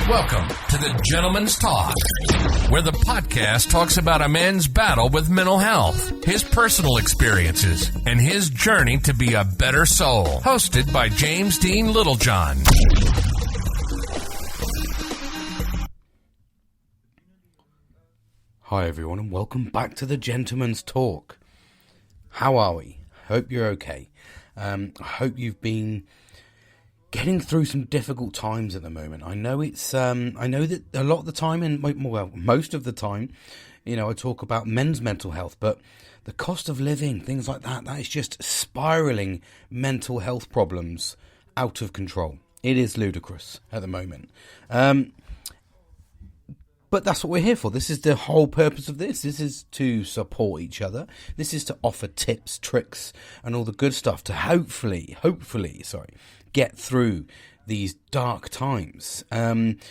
Welcome to the Gentleman's Talk, where the podcast talks about a man's battle with mental health, his personal experiences, and his journey to be a better soul. Hosted by James Dean Littlejohn. Hi everyone, and welcome back to the Gentleman's Talk. How are we? Hope you're okay. I hope you've been getting through some difficult times at the moment. I know I know that a lot of the time, and most of the time, I talk about men's mental health, but the cost of living, things like that is just spiraling mental health problems out of control. It is ludicrous at the moment. But that's what we're here for. This is the whole purpose of this. This is to support each other. This is to offer tips, tricks, and all the good stuff to hopefully, get through these dark times. It's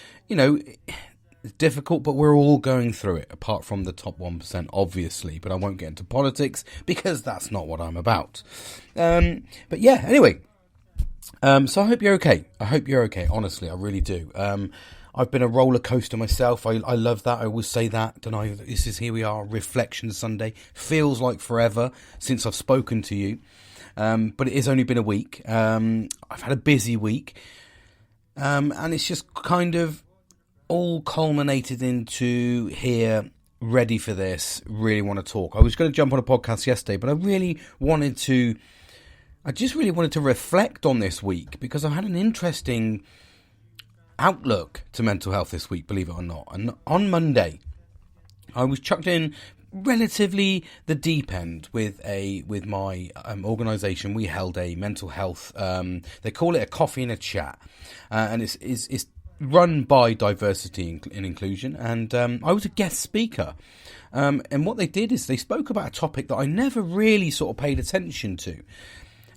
difficult, but we're all going through it, apart from the top 1%, obviously. But I won't get into politics because that's not what I'm about. But yeah, anyway. So I hope you're okay. Honestly, I really do. I've been a roller coaster myself. I love that. I always say that. Here we are, Reflection Sunday. Feels like forever since I've spoken to you. But it has only been a week. I've had a busy week. And it's just kind of all culminated into here, ready for this, really want to talk. I was going to jump on a podcast yesterday, but I just really wanted to reflect on this week because I had an interesting outlook to mental health this week, believe it or not. And on Monday, I was chucked in relatively the deep end with my organisation. We held a mental health. They call it a coffee and a chat, and it's run by Diversity and Inclusion. And I was a guest speaker. And what they did is they spoke about a topic that I never really sort of paid attention to.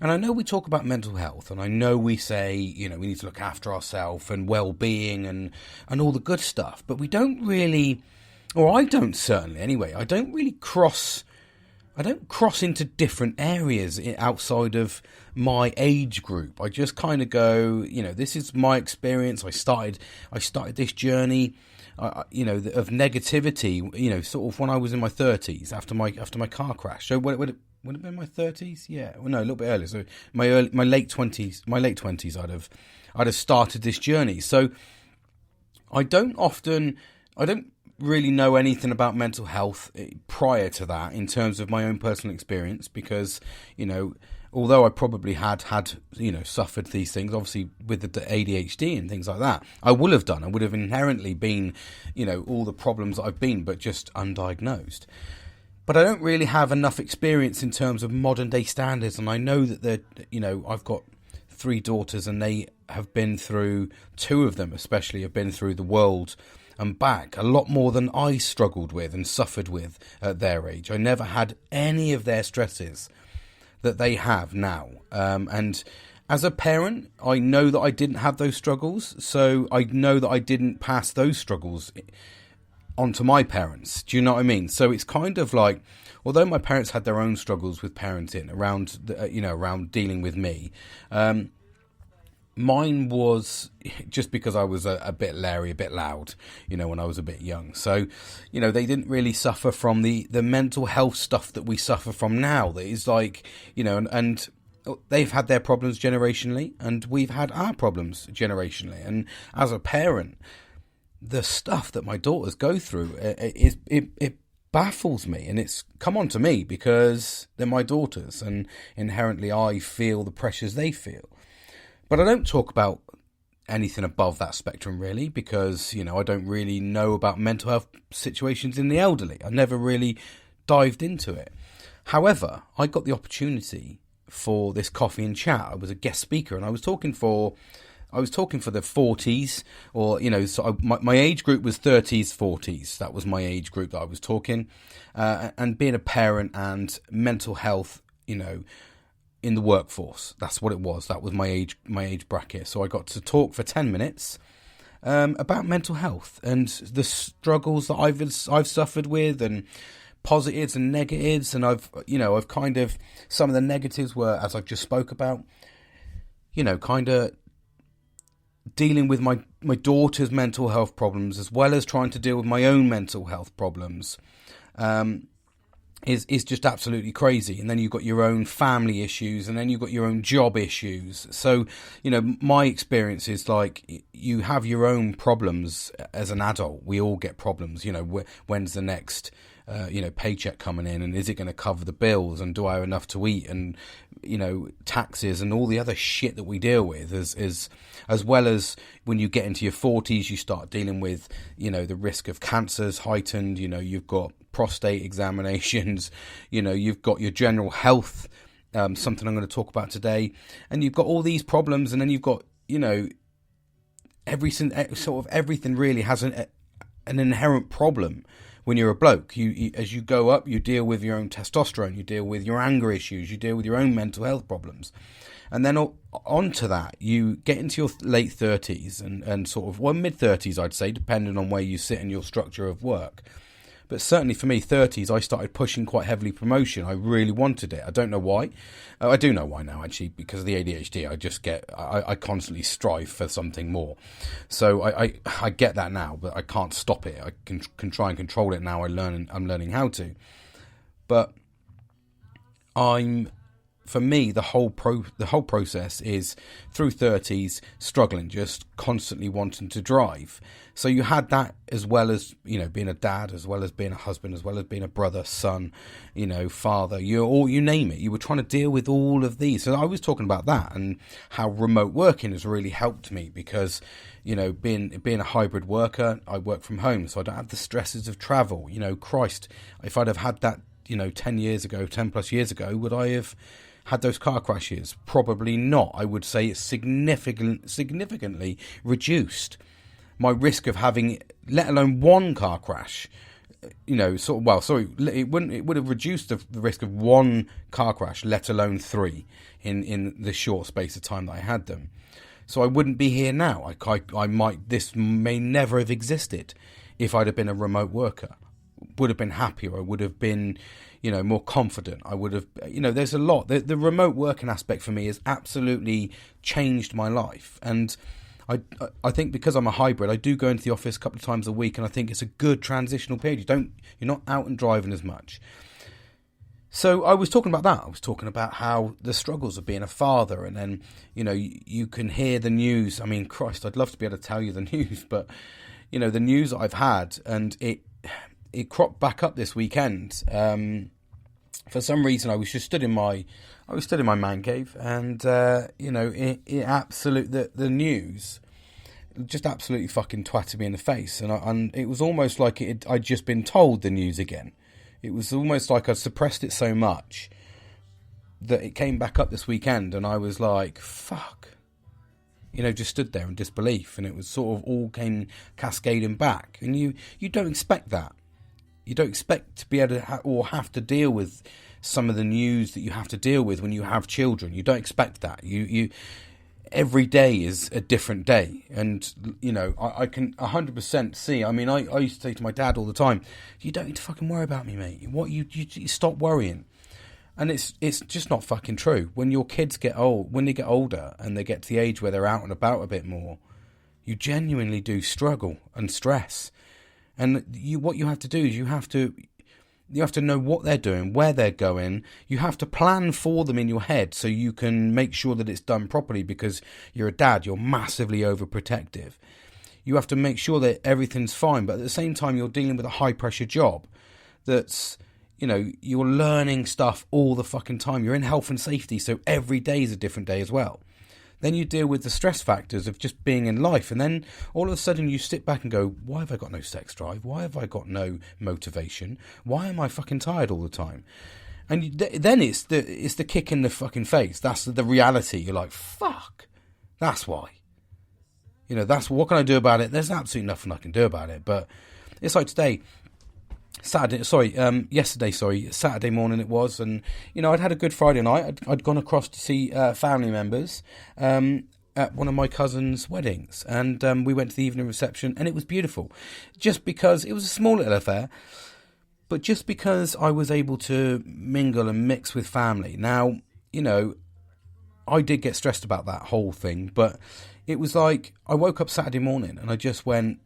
And I know we talk about mental health, and I know we say, we need to look after ourselves and well-being and all the good stuff, but we don't really, or I don't certainly anyway, I don't cross into different areas outside of my age group. I just kind of go, this is my experience. I started this journey, of negativity, sort of when I was in my 30s after my car crash. So would it have been my 30s? Yeah. Well, no, a little bit earlier. So my late 20s, I'd have started this journey. So I don't really know anything about mental health prior to that in terms of my own personal experience because, although I probably had suffered these things, obviously with the ADHD and things like that, I would have inherently been, all the problems that I've been, but just undiagnosed. But I don't really have enough experience in terms of modern day standards. And I know that I've got 3 daughters and they have been through, 2 of them especially have been through the world and back a lot more than I struggled with and suffered with at their age. I never had any of their stresses that they have now. And as a parent, I know that I didn't have those struggles. So I know that I didn't pass those struggles onto my parents. Do you know what I mean? So it's kind of like, although my parents had their own struggles with parenting around dealing with me, mine was just because I was a bit leery, a bit loud, when I was a bit young. So, they didn't really suffer from the mental health stuff that we suffer from now. That is like, and they've had their problems generationally and we've had our problems generationally. And as a parent, the stuff that my daughters go through, it baffles me, and it's come on to me because they're my daughters and inherently I feel the pressures they feel. But I don't talk about anything above that spectrum really because, I don't really know about mental health situations in the elderly. I never really dived into it. However, I got the opportunity for this coffee and chat. I was a guest speaker and I was talking for the 40s, or, so my age group was 30s, 40s. That was my age group that I was talking. And being a parent and mental health, in the workforce. That's what it was. That was my age bracket. So I got to talk for 10 minutes about mental health and the struggles that I've suffered with, and positives and negatives. And I've kind of, some of the negatives were, as I've just spoke about, kind of dealing with my daughter's mental health problems, as well as trying to deal with my own mental health problems, is just absolutely crazy. And then you've got your own family issues, and then you've got your own job issues. So, my experience is like, you have your own problems as an adult. We all get problems. When's the next paycheck coming in, and is it going to cover the bills, and do I have enough to eat, and taxes and all the other shit that we deal with, as well as when you get into your 40s, you start dealing with the risk of cancers heightened. You've got prostate examinations, you've got your general health, something I'm going to talk about today, and you've got all these problems, and then you've got everything really has an inherent problem. When you're a bloke, you as you go up, you deal with your own testosterone, you deal with your anger issues, you deal with your own mental health problems. And then onto that, you get into your late 30s and sort of, mid-30s, I'd say, depending on where you sit in your structure of work. But certainly for me, 30s, I started pushing quite heavily promotion. I really wanted it. I don't know why. I do know why now, actually, because of the ADHD. I constantly strive for something more. So I get that now, but I can't stop it. I can try and control it now. I'm learning how to. But for me, the whole process is through 30s, struggling, just constantly wanting to drive. So you had that, as well as being a dad, as well as being a husband, as well as being a brother, son, father. You name it. You were trying to deal with all of these. So I was talking about that, and how remote working has really helped me, because being a hybrid worker, I work from home, so I don't have the stresses of travel. Christ, if I'd have had that 10 plus years ago, would I have had those car crashes? Probably not. I would say it's significantly reduced my risk of having, let alone one car crash. It would have reduced the risk of one car crash, let alone three, in the short space of time that I had them. So I wouldn't be here now. This may never have existed if I'd have been a remote worker. Would have been happier. I would have been, more confident. I would have, there's a lot. The remote working aspect for me has absolutely changed my life. And I think because I'm a hybrid, I do go into the office a couple of times a week, and I think it's a good transitional period. You're not out and driving as much. So I was talking about that. I was talking about how the struggles of being a father, and then, you can hear the news. I mean, Christ, I'd love to be able to tell you the news, but, the news that I've had, and it cropped back up this weekend. For some reason, I was stood in my man cave, and the news just absolutely fucking twatted me in the face, and it was almost like I'd just been told the news again. It was almost like I'd suppressed it so much that it came back up this weekend, and I was like, fuck. Just stood there in disbelief, and it was sort of all came cascading back, and you don't expect that. You don't expect to be able to or have to deal with some of the news that you have to deal with when you have children. You don't expect that. You every day is a different day, and I can 100% see. I mean, I used to say to my dad all the time, "You don't need to fucking worry about me, mate. You stop worrying." And it's just not fucking true. When your kids get old, when they get older and they get to the age where they're out and about a bit more, you genuinely do struggle and stress. And what you have to do is you have to know what they're doing, where they're going. You have to plan for them in your head so you can make sure that it's done properly, because you're a dad, you're massively overprotective. You have to make sure that everything's fine, but at the same time you're dealing with a high pressure job that's, you're learning stuff all the fucking time. You're in health and safety, so every day is a different day as well. Then you deal with the stress factors of just being in life, and then all of a sudden you sit back and go, why have I got no sex drive? Why have I got no motivation? Why am I fucking tired all the time? And then it's the kick in the fucking face. That's the reality. You're like, fuck, that's why. That's what can I do about it? There's absolutely nothing I can do about it. But it's like yesterday, Saturday morning it was, and I'd had a good Friday night. I'd gone across to see family members at one of my cousin's weddings, and we went to the evening reception, and it was beautiful, just because it was a small little affair, but just because I was able to mingle and mix with family. Now, I did get stressed about that whole thing, but it was like I woke up Saturday morning and I just went,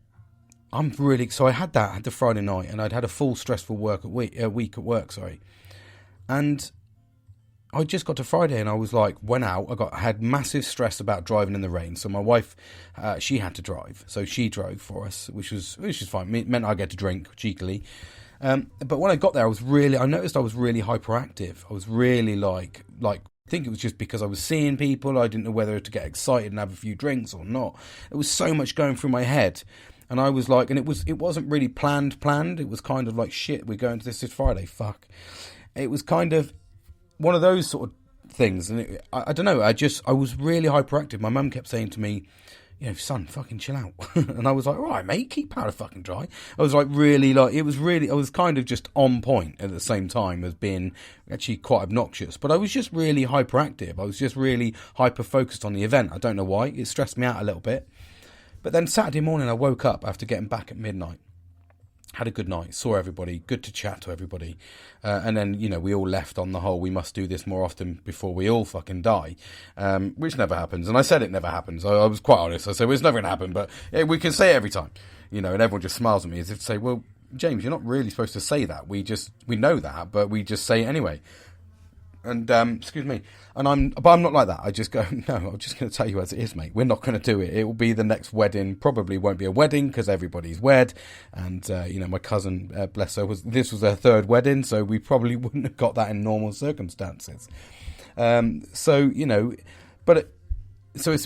so I had the Friday night, and I'd had a full stressful week at work, sorry. And I just got to Friday and I was like, went out, I had massive stress about driving in the rain. So my wife, she had to drive. So she drove for us, which was fine. It meant I get to drink cheekily. But when I got there, I noticed I was really hyperactive. I was really like, I think it was just because I was seeing people. I didn't know whether to get excited and have a few drinks or not. There was so much going through my head. And I was like, and it wasn't really planned. It was kind of like, shit, we're going to this Friday, fuck. It was kind of one of those sort of things. And I don't know, I was really hyperactive. My mum kept saying to me, son, fucking chill out. And I was like, all right, mate, keep powder fucking dry. I was like, I was kind of just on point at the same time as being actually quite obnoxious. But I was just really hyperactive. I was just really hyper-focused on the event. I don't know why. It stressed me out a little bit. But then Saturday morning, I woke up after getting back at midnight. Had a good night, saw everybody, good to chat to everybody. And then, we all left on the whole, we must do this more often before we all fucking die, which never happens. And I said it never happens. I was quite honest. I said, well, it's never going to happen, but we can say it every time, and everyone just smiles at me as if to say, well, James, you're not really supposed to say that. We know that, but we just say it anyway. And, excuse me, but I'm not like that. I just go, no, I'm just going to tell you as it is, mate. We're not going to do it. It will be the next wedding. Probably won't be a wedding because everybody's wed. And, my cousin, bless her, this was her third wedding. So we probably wouldn't have got that in normal circumstances. So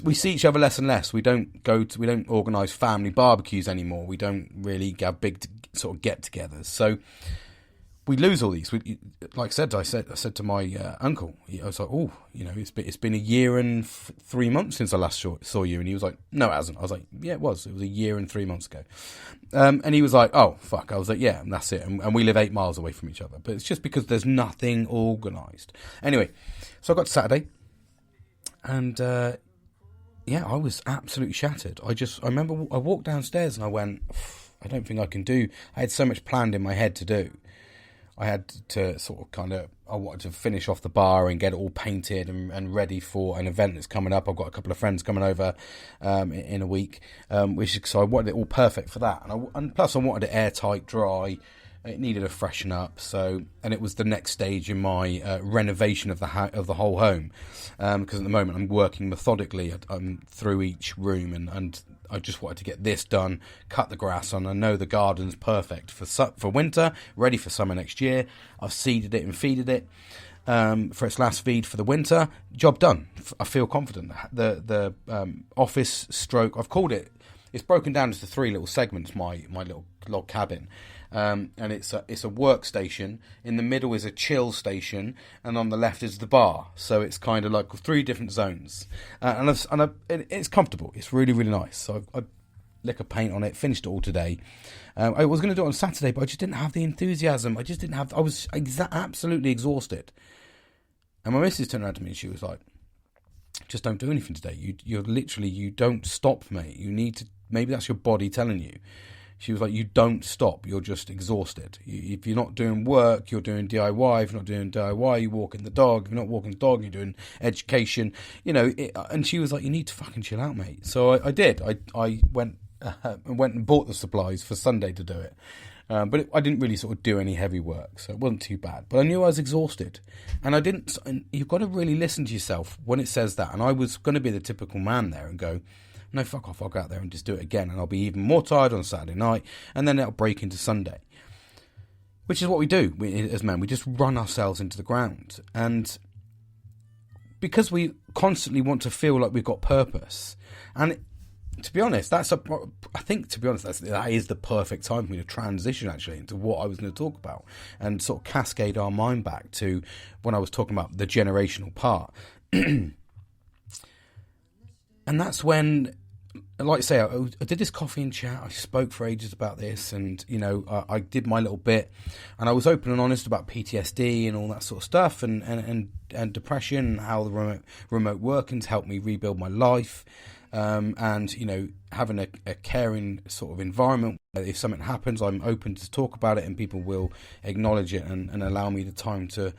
we see each other less and less. We don't organise family barbecues anymore. We don't really have big sort of get-togethers. So we lose all these. I said to my uncle, I was like, oh, it's been a year and 3 months since I last saw you. And he was like, no, it hasn't. I was like, yeah, it was. It was a year and 3 months ago. And he was like, oh, fuck. I was like, yeah, and that's it. And we live 8 miles away from each other. But it's just because there's nothing organised. Anyway, so I got to Saturday. And, I was absolutely shattered. I remember I walked downstairs and I went, I don't think I can do. I had so much planned in my head to do. I had to I wanted to finish off the bar and get it all painted and ready for an event that's coming up. I've got a couple of friends coming over in a week, so I wanted it all perfect for that. And plus I wanted it airtight, dry. It needed a freshen up. And it was the next stage in my renovation of the whole home, because at the moment I'm working methodically through each room and I just wanted to get this done, cut the grass on. I know the garden's perfect for winter, ready for summer next year. I've seeded it and feeded it for its last feed for the winter. Job done. I feel confident. The office stroke, I've called it, it's broken down into 3 little segments, my little log cabin. And it's a workstation. In the middle is a chill station, and on the left is the bar. So it's kind of like 3 different zones, and it's comfortable. It's really, really nice. So I lick a paint on it. Finished it all today. I was going to do it on Saturday, but I just didn't have the enthusiasm. I was absolutely exhausted. And my missus turned around to me and she was like, "Just don't do anything today. You don't stop, mate. You need to. Maybe that's your body telling you." She was like, you don't stop, you're just exhausted. If you're not doing work, you're doing DIY. If you're not doing DIY, you're walking the dog. If you're not walking the dog, you're doing education. And she was like, you need to fucking chill out, mate. So I did. I went and bought the supplies for Sunday to do it. But I didn't really sort of do any heavy work, so it wasn't too bad. But I knew I was exhausted. And you've got to really listen to yourself when it says that. And I was going to be the typical man there and go, no, fuck off, I'll go out there and just do it again. And I'll be even more tired on Saturday night. And then it'll break into Sunday. Which is what we do as men. We just run ourselves into the ground. And because we constantly want to feel like we've got purpose. And to be honest, that is the perfect time for me to transition actually into what I was going to talk about. And sort of cascade our mind back to when I was talking about the generational part. And that's when, like I say, I did this coffee and chat. I spoke for ages about this, and I did my little bit, and I was open and honest about PTSD and all that sort of stuff, and depression, and how the remote working's helped me rebuild my life, and having a caring sort of environment. If something happens, I'm open to talk about it, and people will acknowledge it and allow me the time to,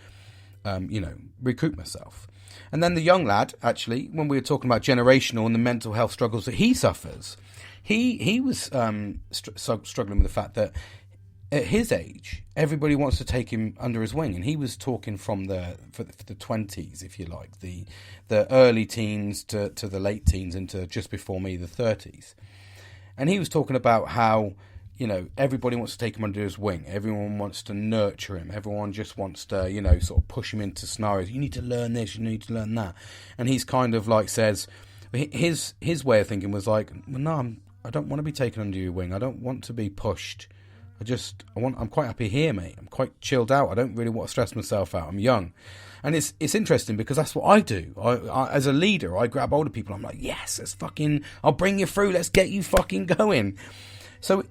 recoup myself. And then the young lad, actually, when we were talking about generational and the mental health struggles that he suffers, he was struggling with the fact that at his age, everybody wants to take him under his wing, and he was talking from for the 20s, if you like, the early teens to the late teens into just before me, the 30s. And he was talking about how, you know, everybody wants to take him under his wing. Everyone wants to nurture him. Everyone just wants to, you know, sort of push him into scenarios. You need to learn this, you need to learn that. And he's kind of like says, his way of thinking was like, well, no, I don't want to be taken under your wing. I don't want to be pushed. I'm quite happy here, mate. I'm quite chilled out. I don't really want to stress myself out. I'm young. And it's interesting because that's what I do. I as a leader, I grab older people. I'm like, yes, I'll bring you through. Let's get you fucking going. So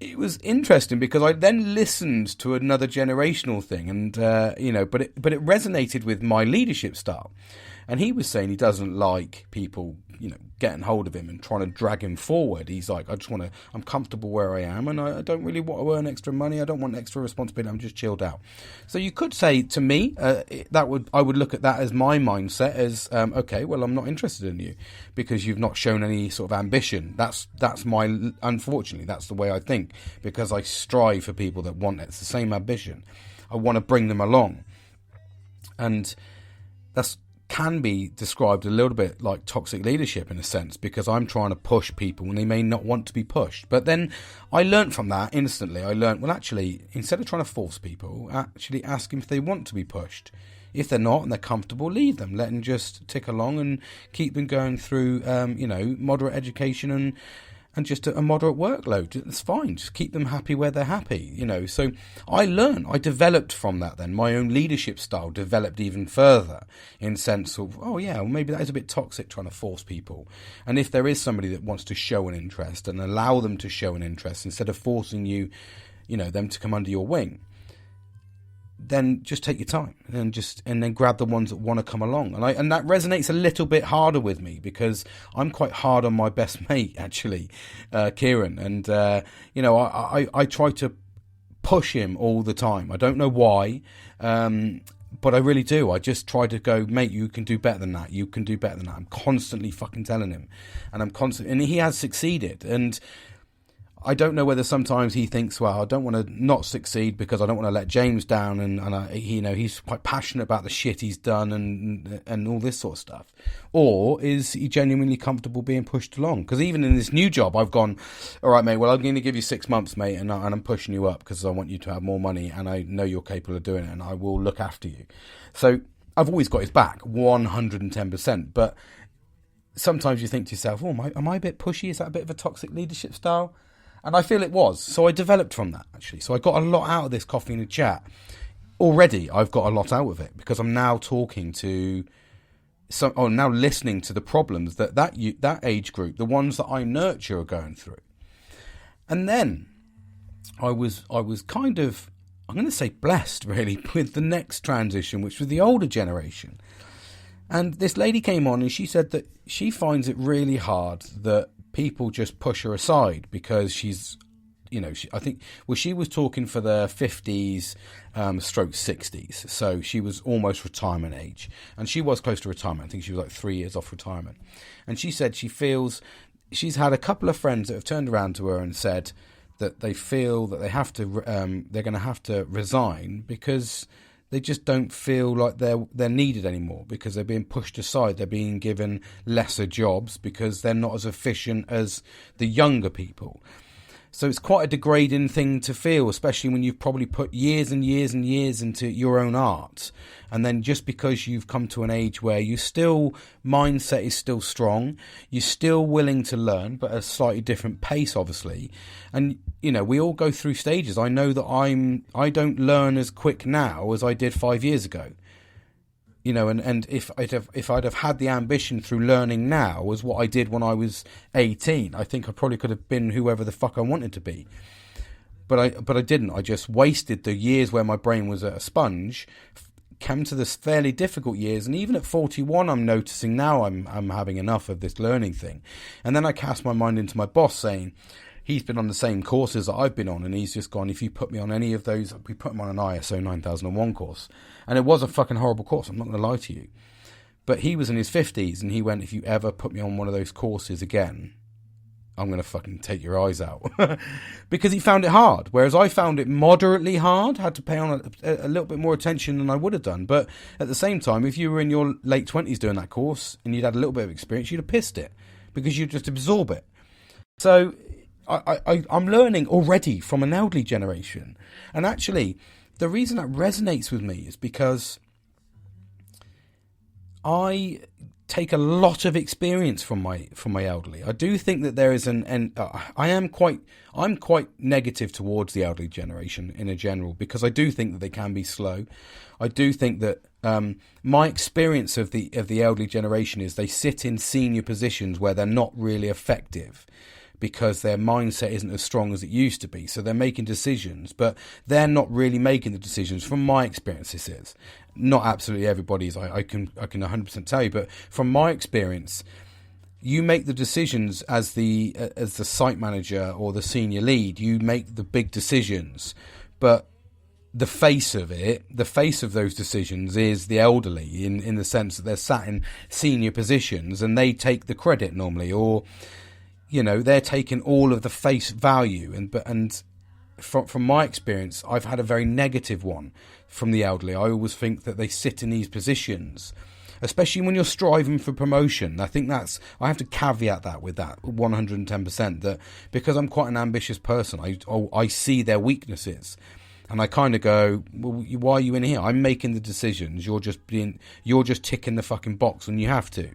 it was interesting because I then listened to another generational thing, and you know, but it resonated with my leadership style. And he was saying he doesn't like people, you know, getting hold of him and trying to drag him forward. He's like, I'm comfortable where I am, and I don't really want to earn extra money. I don't want extra responsibility. I'm just chilled out. So you could say to me, I would look at that as my mindset as, okay, well, I'm not interested in you because you've not shown any sort of ambition. Unfortunately, that's the way I think, because I strive for people that want it's the same ambition. I want to bring them along. And that's can be described a little bit like toxic leadership in a sense, because I'm trying to push people and they may not want to be pushed. But then I learned from that instantly. I learned, well, actually, instead of trying to force people, actually ask them if they want to be pushed. If they're not and they're comfortable, leave them. Let them just tick along and keep them going through, you know, moderate education and just a moderate workload. It's fine. Just keep them happy where they're happy, you know. So I developed from that then. My own leadership style developed even further in sense of, oh yeah, well, maybe that is a bit toxic trying to force people. And if there is somebody that wants to show an interest and allow them to show an interest instead of forcing you, you know, them to come under your wing, then just take your time and then grab the ones that want to come along. And that resonates a little bit harder with me because I'm quite hard on my best mate, actually, Kieran. And, you know, I try to push him all the time. I don't know why, but I really do. I just try to go, mate, you can do better than that. You can do better than that. I'm constantly fucking telling him. And he has succeeded. And I don't know whether sometimes he thinks, well, I don't want to not succeed because I don't want to let James down, and you know, he's quite passionate about the shit he's done and all this sort of stuff. Or is he genuinely comfortable being pushed along? Because even in this new job, I've gone, all right, mate, well, I'm going to give you 6 months, mate, and I'm pushing you up because I want you to have more money, and I know you're capable of doing it, and I will look after you. So I've always got his back, 110%. But sometimes you think to yourself, oh, am I a bit pushy? Is that a bit of a toxic leadership style? And I feel it was. So I developed from that, actually. So I got a lot out of this coffee and a chat. Already, I've got a lot out of it because I'm now talking to now listening to the problems that age group, the ones that I nurture, are going through. And then I was kind of, I'm going to say blessed, really, with the next transition, which was the older generation. And this lady came on and she said that she finds it really hard that people just push her aside because she's, you know, she was talking for the 50s, stroke 60s. So she was almost retirement age, and she was close to retirement. I think she was like 3 years off retirement. And she said she feels she's had a couple of friends that have turned around to her and said that they feel that they have to, they're going to have to resign because they just don't feel like they're needed anymore because they're being pushed aside. They're being given lesser jobs because they're not as efficient as the younger people. So it's quite a degrading thing to feel, especially when you've probably put years and years and years into your own art. And then just because you've come to an age where mindset is still strong, you're still willing to learn, but at a slightly different pace, obviously. And, you know, we all go through stages. I know that I don't learn as quick now as I did 5 years ago. You know, and if I'd have had the ambition through learning now as what I did when I was 18, I think I probably could have been whoever the fuck I wanted to be. But I didn't. I just wasted the years where my brain was a sponge, came to this fairly difficult years, and even at 41, I'm noticing now I'm having enough of this learning thing. And then I cast my mind into my boss saying, he's been on the same courses that I've been on, and he's just gone, if you put me on any of those, we put him on an ISO 9001 course. And it was a fucking horrible course, I'm not going to lie to you. But he was in his 50s, and he went, if you ever put me on one of those courses again, I'm going to fucking take your eyes out. Because he found it hard, whereas I found it moderately hard, had to pay on a little bit more attention than I would have done. But at the same time, if you were in your late 20s doing that course, and you'd had a little bit of experience, you'd have pissed it, because you'd just absorb it. So I'm learning already from an elderly generation. And actually, the reason that resonates with me is because I take a lot of experience from my elderly. I do think that there is I'm quite negative towards the elderly generation in a general, because I do think that they can be slow. I do think that my experience of the elderly generation is they sit in senior positions where they're not really effective, because their mindset isn't as strong as it used to be. So they're making decisions, but they're not really making the decisions. From my experience, this is not absolutely everybody's. I can 100% tell you, but from my experience, you make the decisions as the site manager or the senior lead. You make the big decisions, but the face of those decisions is the elderly, in the sense that they're sat in senior positions and they take the credit normally, or they're taking all of the face value. And from my experience, I've had a very negative one from the elderly. I always think that they sit in these positions, especially when you're striving for promotion. I think I have to caveat that with that 110%, that because I'm quite an ambitious person, I see their weaknesses. And I kind of go, well, why are you in here? I'm making the decisions. You're just ticking the fucking box when you have to.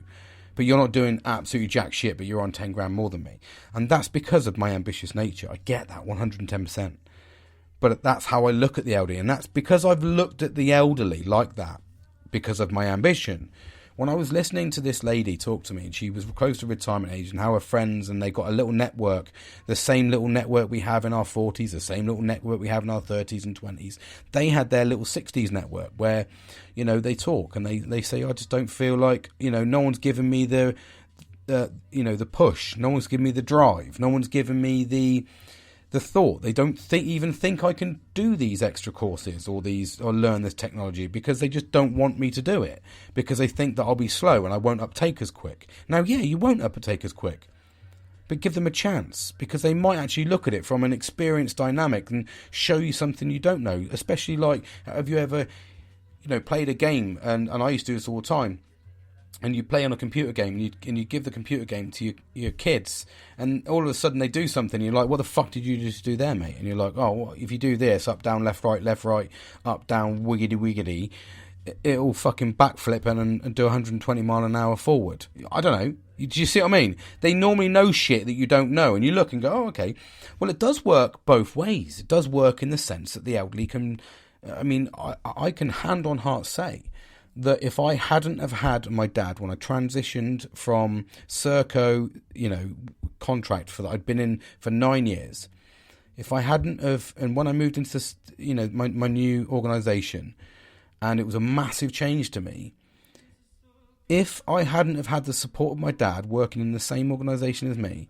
But you're not doing absolutely jack shit, but you're on 10 grand more than me. And that's because of my ambitious nature. I get that 110%. But that's how I look at the elderly. And that's because I've looked at the elderly like that, because of my ambition. When I was listening to this lady talk to me, and she was close to retirement age, and how her friends, and they got a little network, the same little network we have in our 40s, the same little network we have in our 30s and 20s. They had their little 60s network where, they talk and they say, I just don't feel like, no one's giving me the push. No one's giving me the drive. No one's giving me the thought. They don't even think I can do these extra courses or learn this technology, because they just don't want me to do it, because they think that I'll be slow and I won't uptake as quick. Now, yeah, you won't uptake as quick, but give them a chance, because they might actually look at it from an experience dynamic and show you something you don't know. Especially like, have you ever, played a game, and I used to do this all the time, and you play on a computer game, and you give the computer game to your kids, and all of a sudden they do something, and you're like, what the fuck did you just do there, mate? And you're like, oh, well, if you do this, up, down, left, right, up, down, wiggity, it'll fucking backflip and do 120 mile an hour forward. I don't know. Do you see what I mean? They normally know shit that you don't know, and you look and go, oh, okay. Well, it does work both ways. It does work in the sense that the elderly can, I can hand on heart say that if I hadn't have had my dad when I transitioned from Serco, contract for that I'd been in for 9 years, if I hadn't have, and when I moved into this, my new organisation, and it was a massive change to me, if I hadn't have had the support of my dad working in the same organisation as me,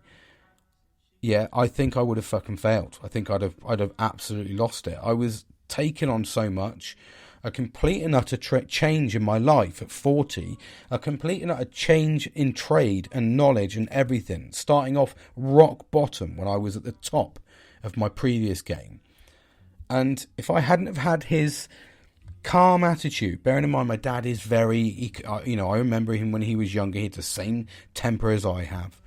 yeah, I think I would have fucking failed. I think I'd have absolutely lost it. I was taking on so much. A complete and utter change in my life at 40, a complete and utter change in trade and knowledge and everything, starting off rock bottom when I was at the top of my previous game. And if I hadn't have had his calm attitude, bearing in mind my dad is very, I remember him when he was younger, he had the same temper as I have.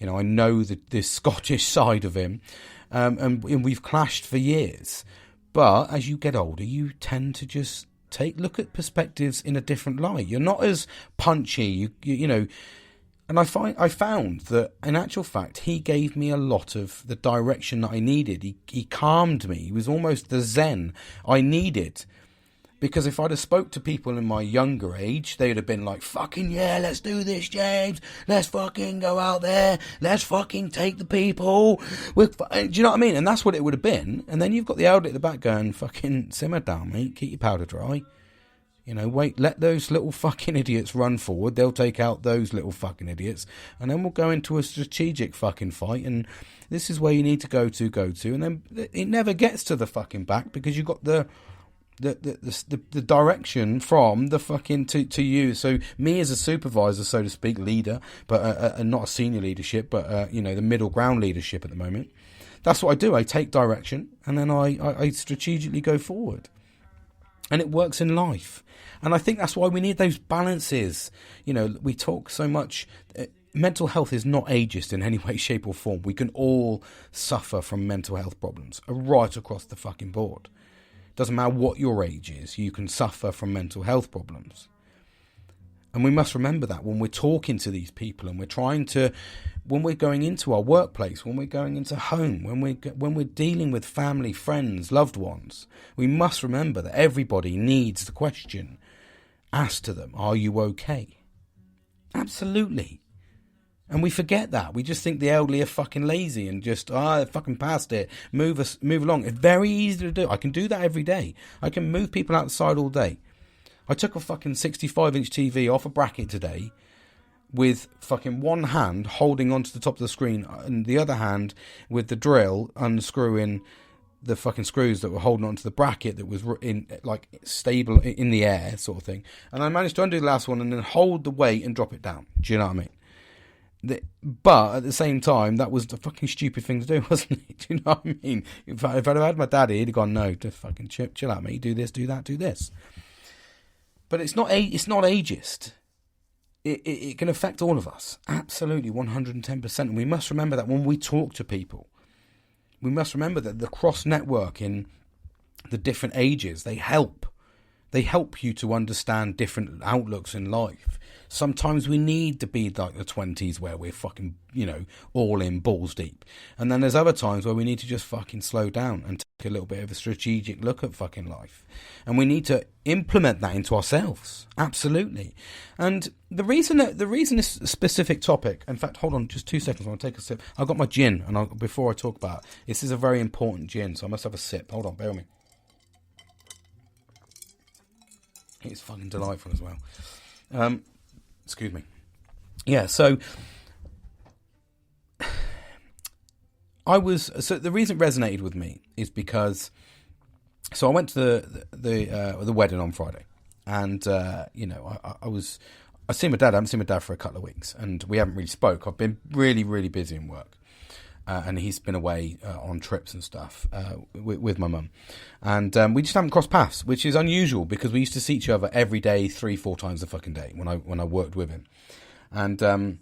I know the Scottish side of him, and we've clashed for years. But as you get older, you tend to just look at perspectives in a different light. You're not as punchy, And I found that, in actual fact, he gave me a lot of the direction that I needed. He calmed me. He was almost the zen I needed. Because if I'd have spoke to people in my younger age, they'd have been like, fucking yeah, let's do this, James. Let's fucking go out there. Let's fucking take the people. Do you know what I mean? And that's what it would have been. And then you've got the elder at the back going, fucking simmer down, mate. Keep your powder dry. Wait, let those little fucking idiots run forward. They'll take out those little fucking idiots. And then we'll go into a strategic fucking fight. And this is where you need to go to. And then it never gets to the fucking back, because you've got the the direction from the fucking to you. So me as a supervisor, so to speak, leader, but not a senior leadership, but the middle ground leadership at the moment. That's what I do. I take direction and then I strategically go forward. And it works in life. And I think that's why we need those balances. We talk so much. Mental health is not ageist in any way, shape or form. We can all suffer from mental health problems right across the fucking board. Doesn't matter what your age is, you can suffer from mental health problems. And we must remember that when we're talking to these people and when we're going into our workplace, when we're going into home, when we're dealing with family, friends, loved ones, we must remember that everybody needs the question asked to them, are you okay? Absolutely. And we forget that. We just think the elderly are fucking lazy and just, they're fucking past it. Move along. It's very easy to do. I can do that every day. I can move people outside all day. I took a fucking 65-inch TV off a bracket today with fucking one hand holding onto the top of the screen and the other hand with the drill unscrewing the fucking screws that were holding onto the bracket that was in like stable in the air sort of thing. And I managed to undo the last one and then hold the weight and drop it down. Do you know what I mean? But at the same time, that was the fucking stupid thing to do, wasn't it? Do you know what I mean? If I'd have had my daddy, he'd have gone, no, just fucking chill out, mate. Do this, do that, do this. But it's not ageist. It can affect all of us. Absolutely, 110%. And we must remember that when we talk to people. We must remember that the cross-network in the different ages, they help. They help you to understand different outlooks in life. Sometimes we need to be like the 20s where we're fucking, all in balls deep. And then there's other times where we need to just fucking slow down and take a little bit of a strategic look at fucking life. And we need to implement that into ourselves. Absolutely. And the reason this specific topic, in fact, hold on just 2 seconds. I want to take a sip. I've got my gin. And before I talk about it, this is a very important gin. So I must have a sip. Hold on, bear with me. It's fucking delightful as well. Excuse me. Yeah, so the reason it resonated with me is because I went to the wedding on Friday, and I seen my dad. I haven't seen my dad for a couple of weeks, and we haven't really spoke. I've been really, really busy in work. And he's been away on trips and stuff with my mum. And we just haven't crossed paths, which is unusual because we used to see each other every day, 3-4 times a fucking day when I worked with him. And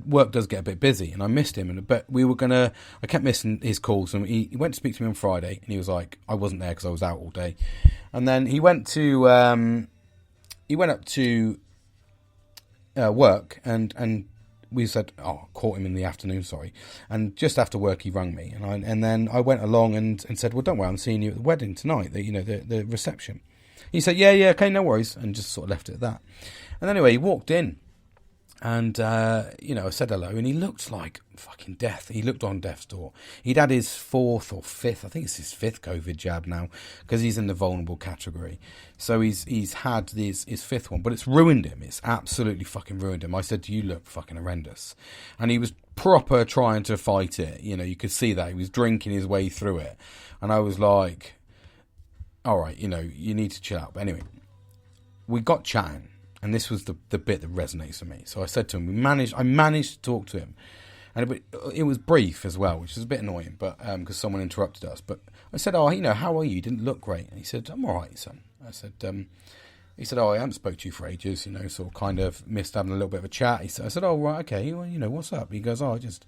work does get a bit busy, and I missed him. But I kept missing his calls. And he went to speak to me on Friday, and he was like, I wasn't there because I was out all day. And then he went up to work and we said, caught him in the afternoon, sorry. And just after work, he rang me. And then I went along and said, well, don't worry, I'm seeing you at the wedding tonight, the reception. He said, yeah, okay, no worries. And just sort of left it at that. And anyway, he walked in. And, I said hello, and he looked like fucking death. He looked on death's door. He'd had his 4th or 5th, I think it's his 5th COVID jab now, because he's in the vulnerable category. So he's had his 5th one, but it's ruined him. It's absolutely fucking ruined him. I said, you look fucking horrendous. And he was proper trying to fight it. You could see that. He was drinking his way through it. And I was like, all right, you need to chill out. But anyway, we got chatting. And this was the bit that resonates with me. So I said to him, I managed to talk to him. And it was brief as well, which is a bit annoying, but because someone interrupted us. But I said, how are you? You didn't look great. And he said, I'm all right, son. I said, he said, I haven't spoke to you for ages, sort of kind of missed having a little bit of a chat. I said, oh, right, okay, well, what's up? He goes, I'm just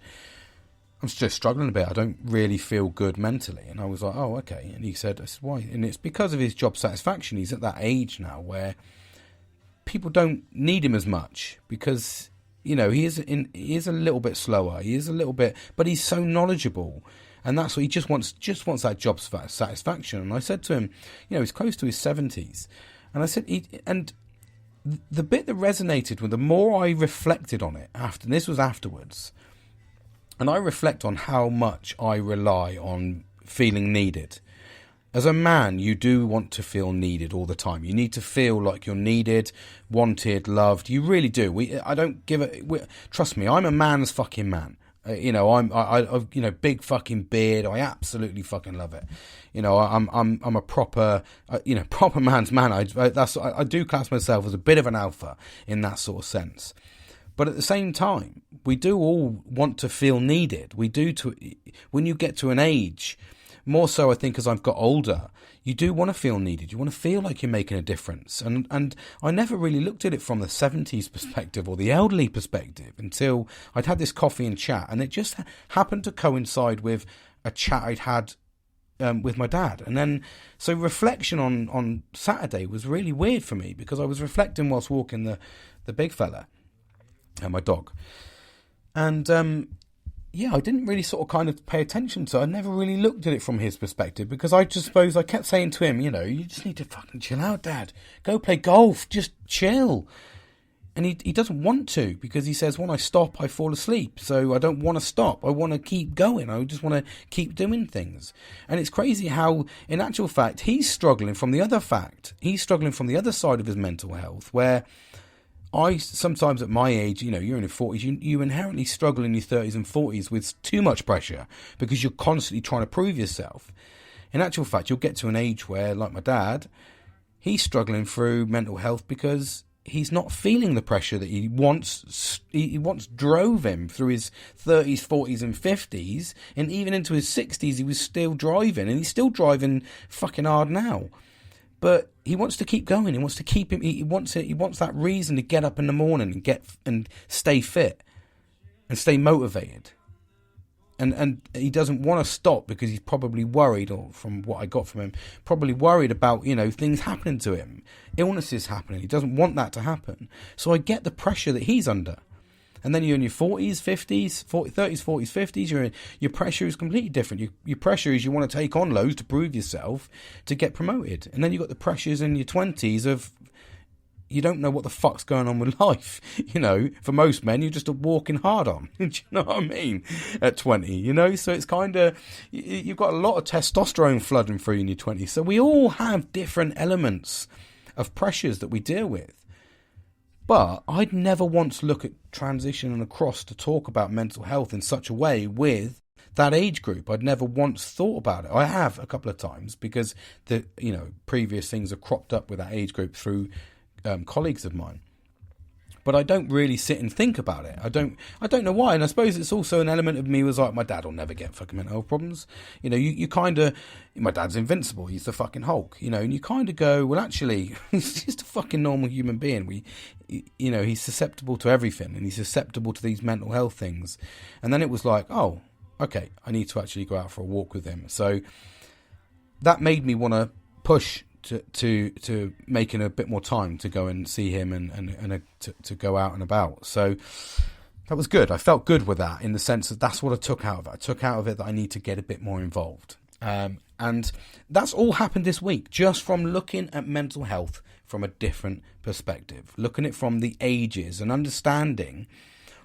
struggling a bit. I don't really feel good mentally. And I was like, oh, okay. And he said, why? And it's because of his job satisfaction. He's at that age now where people don't need him as much because, he is a little bit slower. He is a little bit, but he's so knowledgeable. And that's what he just wants that job satisfaction. And I said to him, he's close to his 70s. And I said, and the bit that resonated with the more I reflected on it this was afterwards, and I reflect on how much I rely on feeling needed. As a man, you do want to feel needed all the time. You need to feel like you're needed, wanted, loved. You really do. Trust me, I'm a man's fucking man. I've big fucking beard. I absolutely fucking love it. I'm a proper, proper man's man. I do class myself as a bit of an alpha in that sort of sense. But at the same time, we do all want to feel needed. When you get to an age, more so I think as I've got older, you do want to feel needed. You want to feel like you're making a difference. And I never really looked at it from the 70s perspective or the elderly perspective until I'd had this coffee and chat. And it just happened to coincide with a chat I'd had with my dad. And then, so reflection on Saturday was really weird for me because I was reflecting whilst walking the big fella and my dog. And, I didn't really sort of kind of pay attention to it. I never really looked at it from his perspective because I just suppose I kept saying to him, you just need to fucking chill out, Dad. Go play golf. Just chill. And he doesn't want to because he says, when I stop, I fall asleep. So I don't want to stop. I want to keep going. I just want to keep doing things. And it's crazy how, in actual fact, he's struggling from the other side of his mental health, where I sometimes at my age, you're in your 40s, you inherently struggle in your 30s and 40s with too much pressure because you're constantly trying to prove yourself. In actual fact, you'll get to an age where, like my dad, he's struggling through mental health because he's not feeling the pressure that he once drove him through his 30s, 40s and 50s, and even into his 60s he was still driving, and he's still driving fucking hard now. But he wants to keep going. He wants to keep him. He wants that reason to get up in the morning and stay fit and stay motivated. And he doesn't want to stop because he's probably worried, or from what I got from him, probably worried about things happening to him, illnesses happening. He doesn't want that to happen. So I get the pressure that he's under. And then you're in your 40s, 50s, 30s, 40s, 50s. Your pressure is completely different. Your pressure is you want to take on loads to prove yourself, to get promoted. And then you've got the pressures in your 20s of you don't know what the fuck's going on with life. For most men, you're just walking hard on. Do you know what I mean? At 20, So it's kind of, you've got a lot of testosterone flooding through in your 20s. So we all have different elements of pressures that we deal with. But I'd never once look at transitioning across to talk about mental health in such a way with that age group. I'd never once thought about it. I have a couple of times because the previous things have cropped up with that age group through colleagues of mine. But I don't really sit and think about it. I don't know why. And I suppose it's also an element of me was like, my dad will never get fucking mental health problems. You kind of, my dad's invincible. He's the fucking Hulk, and you kind of go, well, actually, he's just a fucking normal human being. He's susceptible to everything, and he's susceptible to these mental health things. And then it was like, oh, okay, I need to actually go out for a walk with him. So that made me want to push to making a bit more time to go and see him and to go out and about. So that was good. I felt good with that in the sense that that's what I took out of it. I took out of it that I need to get a bit more involved. And that's all happened this week, just from looking at mental health from a different perspective, looking at it from the ages and understanding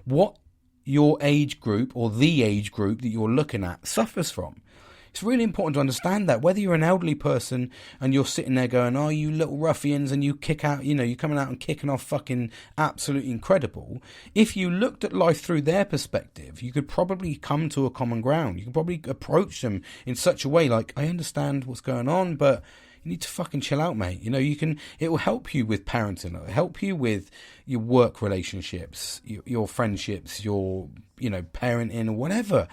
what your age group or the age group that you're looking at suffers from. It's really important to understand that, whether you're an elderly person and you're sitting there going, oh, you little ruffians, and you kick out, you're coming out and kicking off fucking absolutely incredible. If you looked at life through their perspective, you could probably come to a common ground. You can probably approach them in such a way like, I understand what's going on, but you need to fucking chill out, mate. It will help you with parenting. It will help you with your work relationships, your friendships, your, parenting or whatever.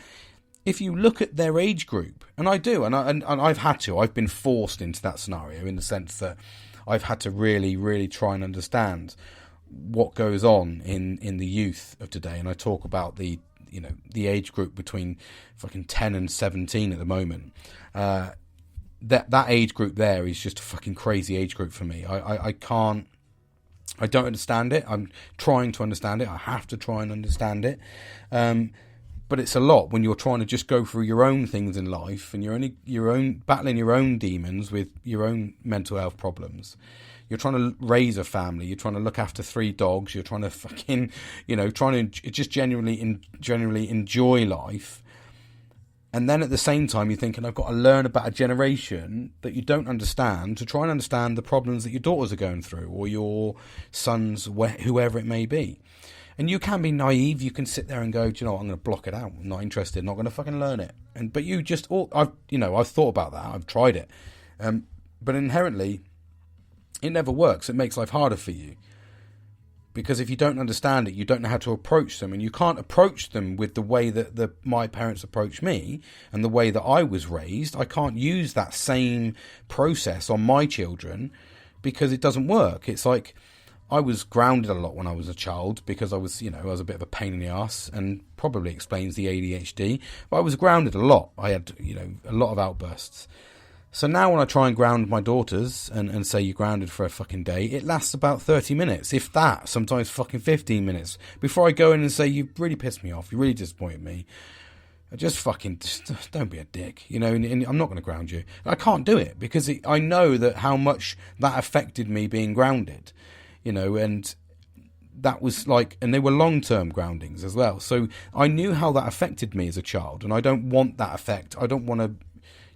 If you look at their age group, and I do, and I've been forced into that scenario in the sense that I've had to really, really try and understand what goes on in the youth of today. And I talk about the age group between fucking 10 and 17 at the moment. That age group there is just a fucking crazy age group for me. I don't understand it. I'm trying to understand it. I have to try and understand it. But it's a lot when you're trying to just go through your own things in life and you're battling your own demons with your own mental health problems. You're trying to raise a family. You're trying to look after 3 dogs. You're trying to fucking, trying to just generally enjoy life. And then at the same time, you're thinking, I've got to learn about a generation that you don't understand to try and understand the problems that your daughters are going through or your sons, whoever it may be. And you can be naive. You can sit there and go, do you know what? I'm going to block it out. I'm not interested. Not going to fucking learn it. But you just, I've thought about that. I've tried it. But inherently, it never works. It makes life harder for you. Because if you don't understand it, you don't know how to approach them. And you can't approach them with the way that my parents approached me and the way that I was raised. I can't use that same process on my children because it doesn't work. It's like I was grounded a lot when I was a child because I was a bit of a pain in the ass, and probably explains the ADHD. But I was grounded a lot. I had, a lot of outbursts. So now when I try and ground my daughters and say you're grounded for a fucking day, it lasts about 30 minutes, if that, sometimes fucking 15 minutes, before I go in and say, you've really pissed me off, you really disappointed me. Just don't be a dick, and I'm not going to ground you. I can't do it because I know that how much that affected me being grounded, and that was like, and they were long-term groundings as well. So I knew how that affected me as a child, and I don't want that effect. I don't want to.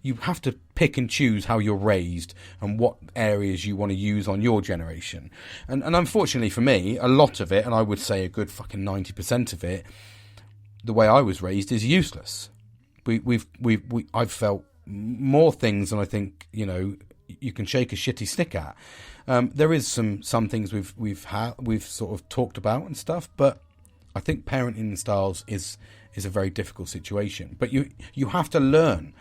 You have to pick and choose how you're raised and what areas you want to use on your generation. And unfortunately for me, a lot of it, and I would say a good fucking 90% of it, the way I was raised is useless. I've felt more things than I think, you can shake a shitty stick at. There is some things we've sort of talked about and stuff, but I think parenting styles is a very difficult situation. But you have to learn.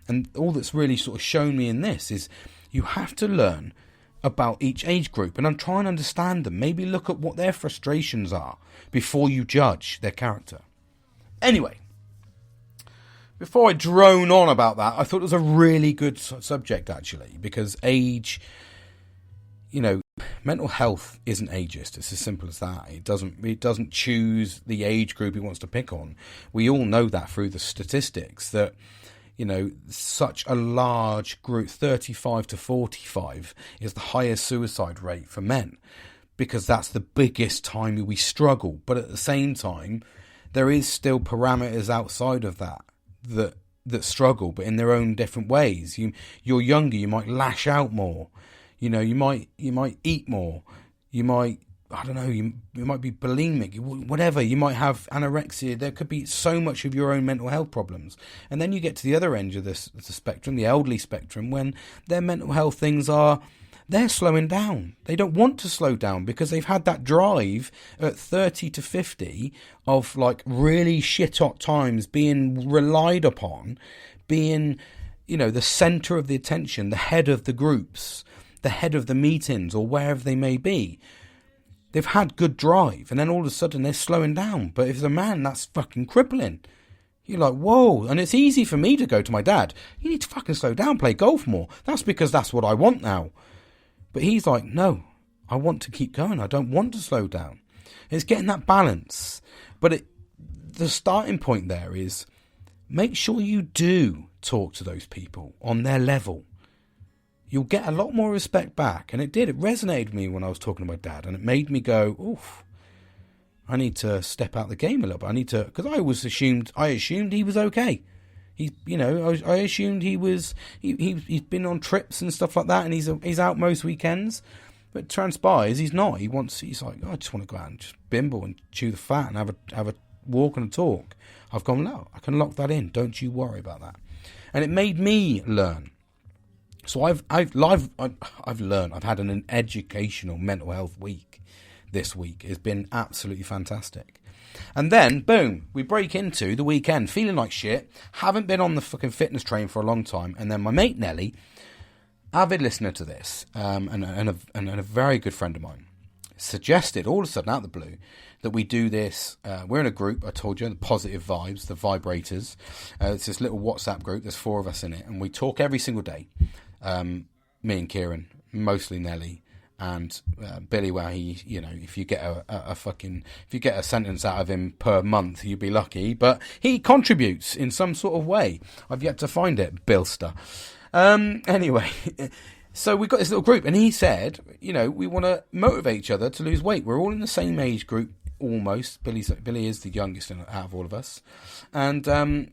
And all that's really sort of shown me in this is you have to learn about each age group and try and understand them. Maybe look at what their frustrations are before you judge their character. Anyway, before I drone on about that, I thought it was a really good subject, actually, because age, mental health isn't ageist. It's as simple as that. It doesn't choose the age group it wants to pick on. We all know that through the statistics that, such a large group, 35 to 45, is the highest suicide rate for men because that's the biggest time we struggle. But at the same time, there is still parameters outside of that struggle, but in their own different ways. You're younger, you might lash out more. You might eat more. You might, I don't know, you might be bulimic, whatever. You might have anorexia. There could be so much of your own mental health problems. And then you get to the other end of the spectrum, the elderly spectrum, when their mental health things they're slowing down. They don't want to slow down because they've had that drive at 30 to 50 of like really shit hot times, being relied upon, being, the centre of the attention, the head of the groups, the head of the meetings or wherever they may be. They've had good drive, and then all of a sudden they're slowing down. But if it's a man, that's fucking crippling. You're like, whoa. And it's easy for me to go to my dad, you need to fucking slow down, play golf more. That's because that's what I want now. But he's like, no, I want to keep going. I don't want to slow down. It's getting that balance. But the starting point there is make sure you do talk to those people on their level. You'll get a lot more respect back. And it did. It resonated with me when I was talking to my dad. And it made me go, oof, I need to step out the game a little bit. I need to, because I assumed he was okay. I assumed he's been on trips and stuff like that. And he's out most weekends. But it transpires he's not. He's like, I just want to go out and just bimble and chew the fat and have a walk and a talk. I've gone, no, I can lock that in. Don't you worry about that. And it made me learn. So I've learned. I've had an educational mental health week this week. It's been absolutely fantastic. And then, boom, we break into the weekend feeling like shit. Haven't been on the fucking fitness train for a long time. And then my mate Nelly, avid listener to this, and a very good friend of mine, suggested all of a sudden out of the blue that we do this. We're in a group, I told you, the Positive Vibes, the Vibrators. It's this little WhatsApp group. There's 4 of us in it. And we talk every single day. Me and Kieran, mostly Nelly, and Billy, where he, if you get if you get a sentence out of him per month, you'd be lucky. But he contributes in some sort of way. I've yet to find it, Billster. Anyway, so we've got this little group, and he said, we want to motivate each other to lose weight. We're all in the same age group, almost. Billy is the youngest out of all of us, and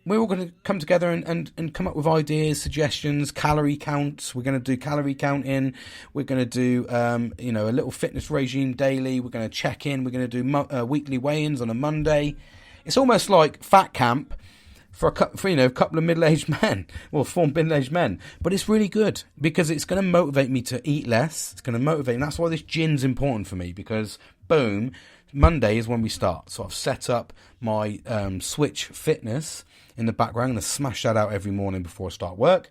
we're all going to come together and come up with ideas, suggestions, calorie counts. We're going to do calorie counting. We're going to do, a little fitness regime daily. We're going to check in. We're going to do weekly weigh-ins on a Monday. It's almost like fat camp for a couple of middle-aged men, or 4 middle-aged men. But it's really good because it's going to motivate me to eat less. It's going to motivate, and that's why this gin's important for me, because, boom, Monday is when we start. So I've set up my Switch Fitness in the background. I'm going to smash that out every morning before I start work.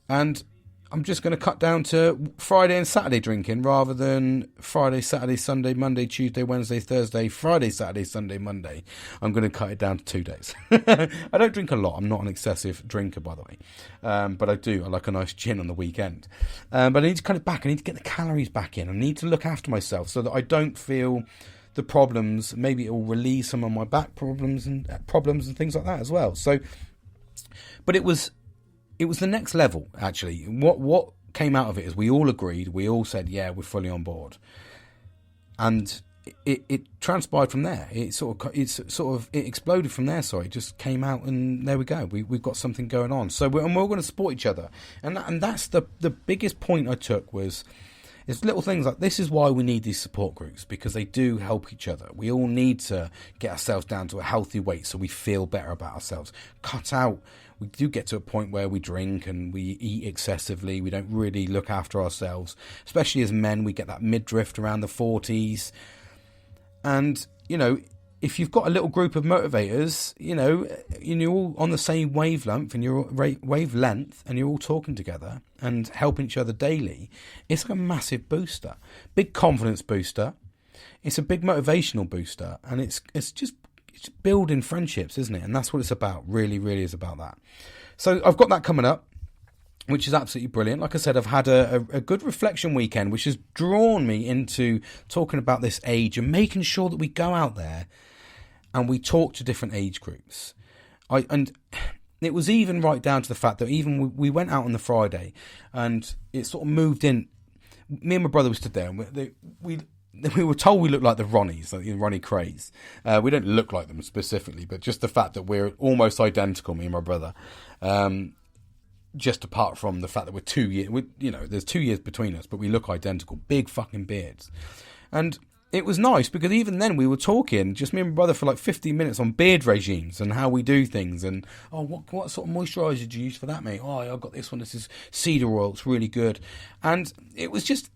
And I'm just going to cut down to Friday and Saturday drinking rather than Friday, Saturday, Sunday, Monday, Tuesday, Wednesday, Thursday, Friday, Saturday, Sunday, Monday. I'm going to cut it down to 2 days. I don't drink a lot. I'm not an excessive drinker, by the way. But I do. I like a nice gin on the weekend. But I need to cut it back. I need to get the calories back in. I need to look after myself so that I don't feel the problems. Maybe it will relieve some of my back problems and things like that as well. So, but it was the next level, actually. What came out of it is we all agreed. We all said, yeah, we're fully on board. And it transpired from there. It exploded from there. Sorry, it just came out, and there we go. We've got something going on. So we're all going to support each other. And that's the biggest point I took was, it's little things like this is why we need these support groups, because they do help each other. We all need to get ourselves down to a healthy weight so we feel better about ourselves. We do get to a point where we drink and we eat excessively. We don't really look after ourselves. Especially as men, we get that midriff around the 40s. And, if you've got a little group of motivators, you're all on the same wavelength and you're all talking together and helping each other daily, it's like a massive booster, big confidence booster. It's a big motivational booster, and it's building friendships, isn't it? And that's what it's about. Really, really is about that. So I've got that coming up, which is absolutely brilliant. Like I said, I've had a good reflection weekend, which has drawn me into talking about this age and making sure that we go out there and we talk to different age groups. And it was even right down to the fact that even we went out on the Friday and it sort of moved in. Me and my brother stood there, and we were told we looked like the Ronnies, like the Ronnie Craze. We don't look like them specifically, but just the fact that we're almost identical, me and my brother. Just apart from the fact that we're 2 years, there's 2 years between us, but we look identical. Big fucking beards. And it was nice because even then we were talking, just me and my brother, for like 15 minutes on beard regimes and how we do things. And, what sort of moisturiser did you use for that, mate? Oh, I got this one. This is cedar oil. It's really good. And it was just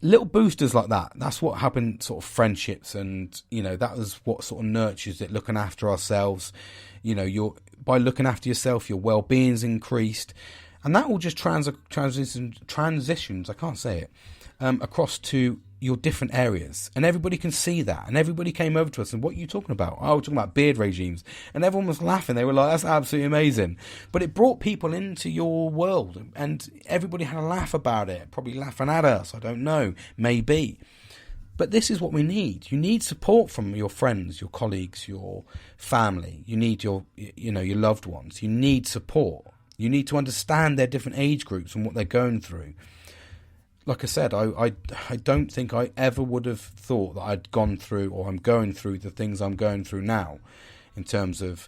little boosters like that. That's what happened, sort of friendships. And, that was what sort of nurtures it, looking after ourselves. By looking after yourself, your well-being's increased. And that all just transitions, I can't say it, across to your different areas. And everybody can see that. And everybody came over to us and, what are you talking about? Oh, we're talking about beard regimes. And everyone was laughing. They were like, that's absolutely amazing. But it brought people into your world. And everybody had a laugh about it. Probably laughing at us. I don't know. Maybe. But this is what we need. You need support from your friends, your colleagues, your family. You need your loved ones. You need support. You need to understand their different age groups and what they're going through. Like I said, I don't think I ever would have thought that I'd gone through, or I'm going through, the things I'm going through now, in terms of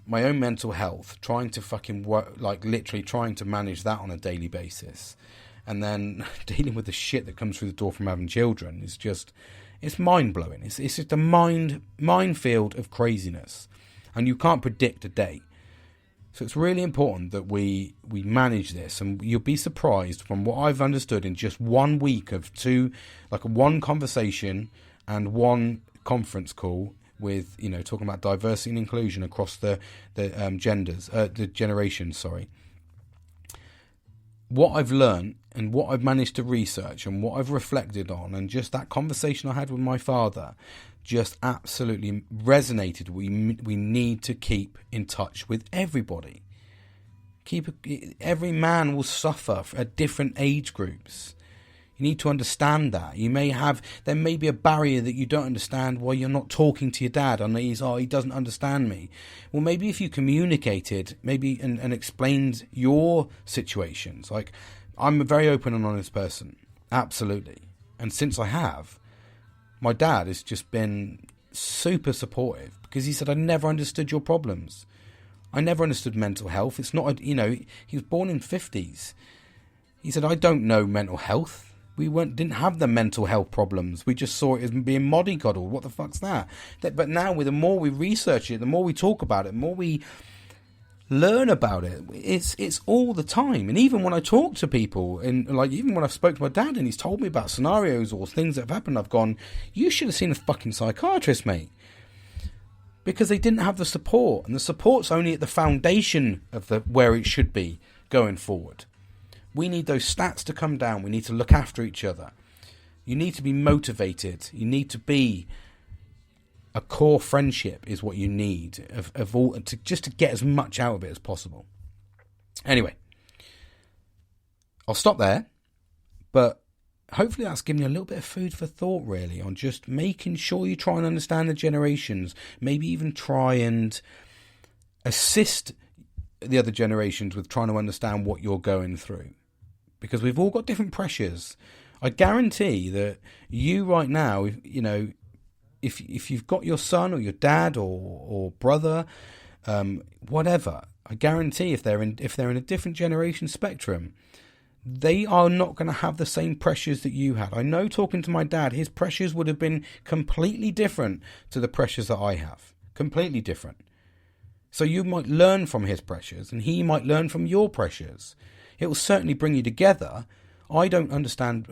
my own mental health, trying to fucking work, like literally trying to manage that on a daily basis. And then dealing with the shit that comes through the door from having children is just, it's mind-blowing. It's just a minefield of craziness. And you can't predict a day. So it's really important that we manage this. And you'll be surprised from what I've understood in just 1 week of one conversation and one conference call with, talking about diversity and inclusion across the generations, what I've learned and what I've managed to research and what I've reflected on, and just that conversation I had with my father just absolutely resonated. We need to keep in touch with everybody. Every man will suffer at different age groups. You need to understand that. There may be a barrier that you don't understand why you're not talking to your dad, and he doesn't understand me. Well, maybe if you communicated, and explained your situations. Like, I'm a very open and honest person. Absolutely. And since I have, my dad has just been super supportive, because he said, I never understood your problems. I never understood mental health. It's not, he was born in 50s. He said, I don't know mental health. We didn't have the mental health problems. We just saw it as being mollycoddled. What the fuck's that? But now, the more we research it, the more we talk about it, the more we learn about it. It's all the time. And even when I talk to people, and like even when I've spoke to my dad and he's told me about scenarios or things that have happened, I've gone, you should have seen a fucking psychiatrist, mate. Because they didn't have the support, and the support's only at the foundation of where it should be going forward. We need those stats to come down. We need to look after each other. You need to be motivated. You need to be a core friendship is what you need of all just to get as much out of it as possible. Anyway, I'll stop there, but hopefully that's given you a little bit of food for thought, really, on just making sure you try and understand the generations, maybe even try and assist the other generations with trying to understand what you're going through. Because we've all got different pressures. I guarantee that you right now, if you've got your son or your dad or brother, whatever, I guarantee if they're in a different generation spectrum, they are not going to have the same pressures that you had. I know, talking to my dad, his pressures would have been completely different to the pressures that I have. Completely different. So you might learn from his pressures and he might learn from your pressures. It will certainly bring you together. I don't understand,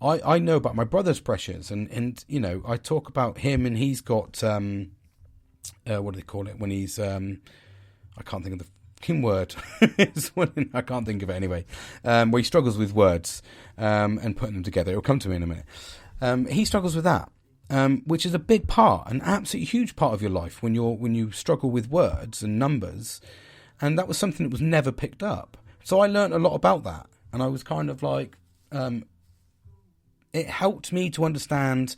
I know about my brother's pressures and I talk about him, and he's got, what do they call it when he's, I can't think of the fucking word. I can't think of it anyway. Where he struggles with words and putting them together. It'll come to me in a minute. He struggles with that. Which is a big part, an absolutely huge part of your life when you struggle with words and numbers, and that was something that was never picked up. So I learned a lot about that, and I was kind of like, it helped me to understand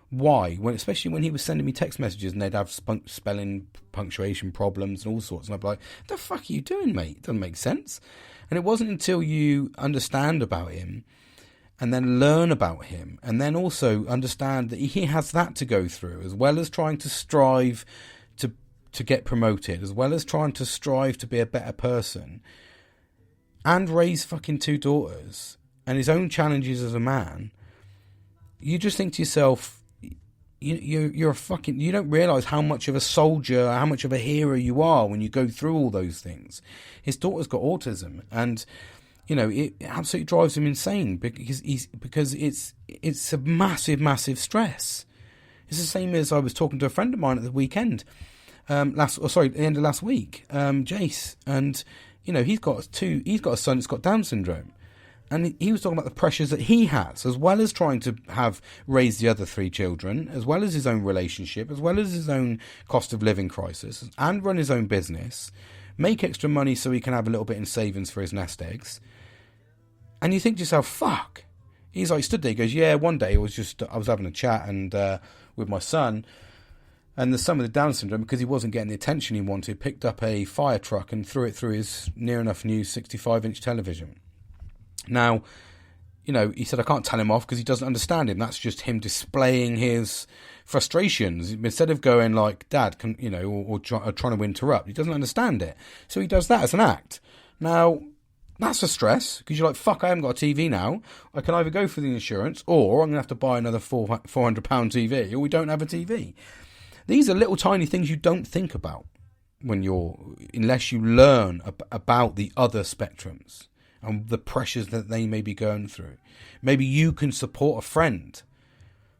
why, especially when he was sending me text messages and they'd have spelling, punctuation problems and all sorts, and I'd be like, the fuck are you doing, mate? It doesn't make sense. And it wasn't until you understand about him and then learn about him, and then also understand that he has that to go through, as well as trying to strive to get promoted, as well as trying to strive to be a better person, and raise fucking 2 daughters, and his own challenges as a man. You just think to yourself, you're a fucking, you don't realise how much of a soldier, how much of a hero you are when you go through all those things. His daughter's got autism, and it absolutely drives him insane because it's a massive stress. It's the same as I was talking to a friend of mine at the weekend, the end of last week, Jace, and he's got a son that's got Down syndrome, and he was talking about the pressures that he has, as well as trying to raise the other 3 children, as well as his own relationship, as well as his own cost of living crisis, and run his own business, make extra money so he can have a little bit in savings for his nest eggs. And you think to yourself, fuck. He's like, stood there, he goes, yeah, one day I was having a chat and with my son, and the son with the Down syndrome, because he wasn't getting the attention he wanted, picked up a fire truck and threw it through his near enough new 65-inch television. Now, he said, I can't tell him off because he doesn't understand him. That's just him displaying his frustrations. Instead of going like, Dad, or trying to interrupt, he doesn't understand it. So he does that as an act. Now, that's a stress, because you're like, fuck, I haven't got a TV now. I can either go for the insurance, or I'm going to have to buy another £400 TV, or we don't have a TV. These are little tiny things you don't think about unless you learn about the other spectrums and the pressures that they may be going through. Maybe you can support a friend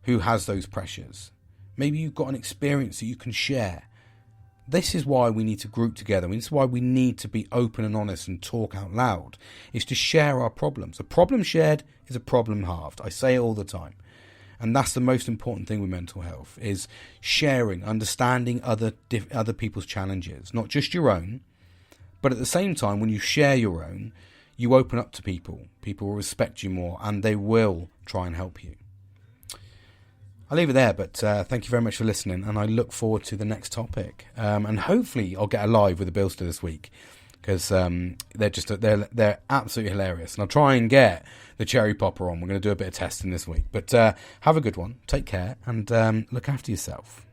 who has those pressures. Maybe you've got an experience that you can share. This is why we need to group together. This is why we need to be open and honest and talk out loud, is to share our problems. A problem shared is a problem halved. I say it all the time. And that's the most important thing with mental health, is sharing, understanding other people's challenges, not just your own. But at the same time, when you share your own, you open up to people. People will respect you more, and they will try and help you. I'll leave it there, but thank you very much for listening, and I look forward to the next topic. And hopefully I'll get a live with the Billster this week, because they're absolutely hilarious. And I'll try and get the Cherry Popper on. We're going to do a bit of testing this week. But have a good one, take care, and look after yourself.